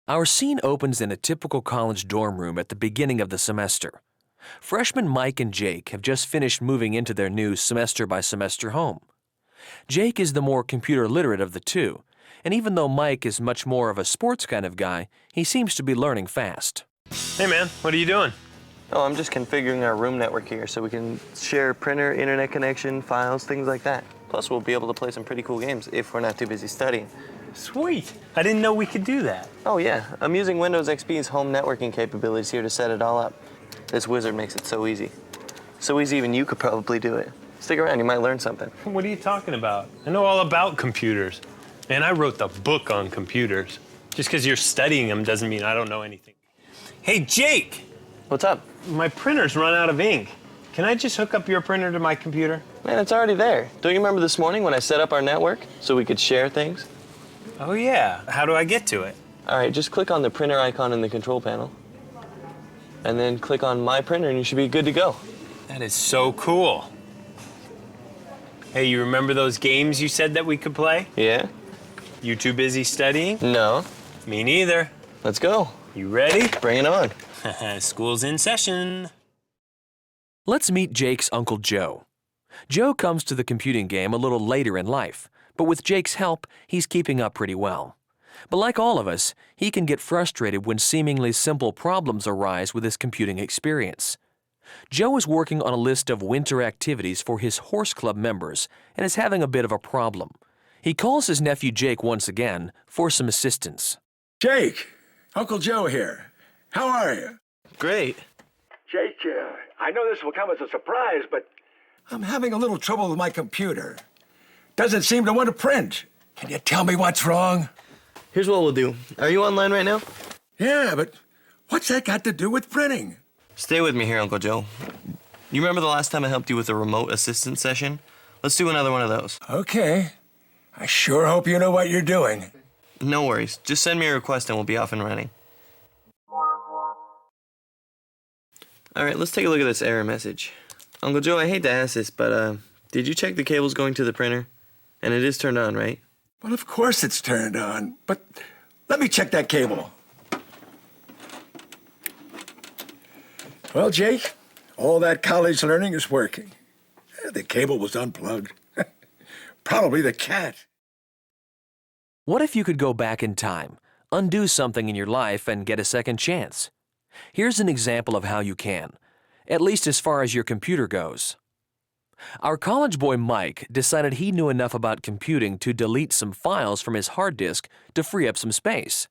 Our scene opens in a typical college dorm room at the beginning of the semester. Freshmen Mike and Jake have just finished moving into their new semester-by-semester home. Jake is the more computer literate of the two, and even though Mike is much more of a sports kind of guy, he seems to be learning fast. Hey man, what are you doing? Oh, I'm just configuring our room network here so we can share printer, internet connection, files, things like that. Plus, we'll be able to play some pretty cool games if we're not too busy studying. Sweet. I didn't know we could do that. Oh yeah, I'm using Windows XP's home networking capabilities here to set it all up. This wizard makes it so easy. So easy even you could probably do it. Stick around, you might learn something. What are you talking about? I know all about computers. Man, I wrote the book on computers. Just because you're studying them doesn't mean I don't know anything. Hey, Jake! What's up? My printer's run out of ink. Can I just hook up your printer to my computer? Man, it's already there. Don't you remember this morning when I set up our network so we could share things? Oh yeah, how do I get to it? All right, just click on the printer icon in the control panel. And then click on My Printer and you should be good to go. That is so cool. Hey, you remember those games you said that we could play? Yeah? You too busy studying? No. Me neither. Let's go. You ready? Bring it on. School's in session. Let's meet Jake's Uncle Joe. Joe comes to the computing game a little later in life, but with Jake's help, he's keeping up pretty well. But like all of us, he can get frustrated when seemingly simple problems arise with his computing experience. Joe is working on a list of winter activities for his horse club members and is having a bit of a problem. He calls his nephew Jake once again for some assistance. Jake, Uncle Joe here. How are you? Great. Jake, I know this will come as a surprise, but I'm having a little trouble with my computer. Doesn't seem to want to print. Can you tell me what's wrong? Here's what we'll do. Are you online right now? Yeah, but what's that got to do with printing? Stay with me here, Uncle Joe. You remember the last time I helped you with a remote assistance session? Let's do another one of those. Okay. I sure hope you know what you're doing. No worries. Just send me a request and we'll be off and running. All right, let's take a look at this error message. Uncle Joe, I hate to ask this, but did you check the cables going to the printer? And it is turned on, right? Well, of course it's turned on, but let me check that cable. Well, Jake, all that college learning is working. The cable was unplugged. Probably the cat. What if you could go back in time, undo something in your life, and get a second chance? Here's an example of how you can, at least as far as your computer goes. Our college boy Mike decided he knew enough about computing to delete some files from his hard disk to free up some space.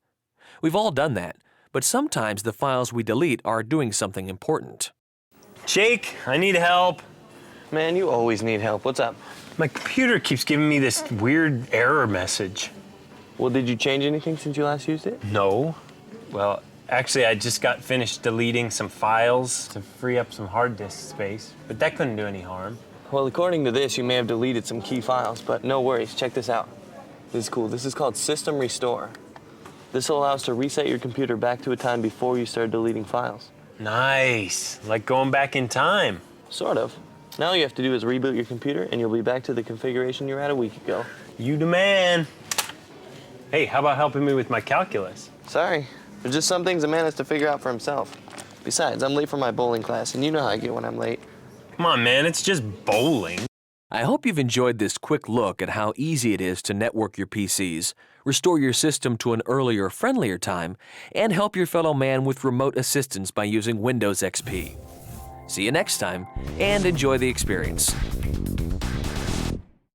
We've all done that, but sometimes the files we delete are doing something important. Jake, I need help. Man, you always need help. What's up? My computer keeps giving me this weird error message. Well, did you change anything since you last used it? No. Well, actually, I just got finished deleting some files to free up some hard disk space, but that couldn't do any harm. Well, according to this, you may have deleted some key files, but no worries. Check this out. This is cool. This is called System Restore. This will allow us to reset your computer back to a time before you started deleting files. Nice. Like going back in time. Sort of. Now all you have to do is reboot your computer, and you'll be back to the configuration you were at a week ago. You the man. Hey, how about helping me with my calculus? Sorry. There's just some things a man has to figure out for himself. Besides, I'm late for my bowling class, and you know how I get when I'm late. Come on, man, it's just bowling. I hope you've enjoyed this quick look at how easy it is to network your PCs, restore your system to an earlier, friendlier time, and help your fellow man with remote assistance by using Windows XP. See you next time, and enjoy the experience.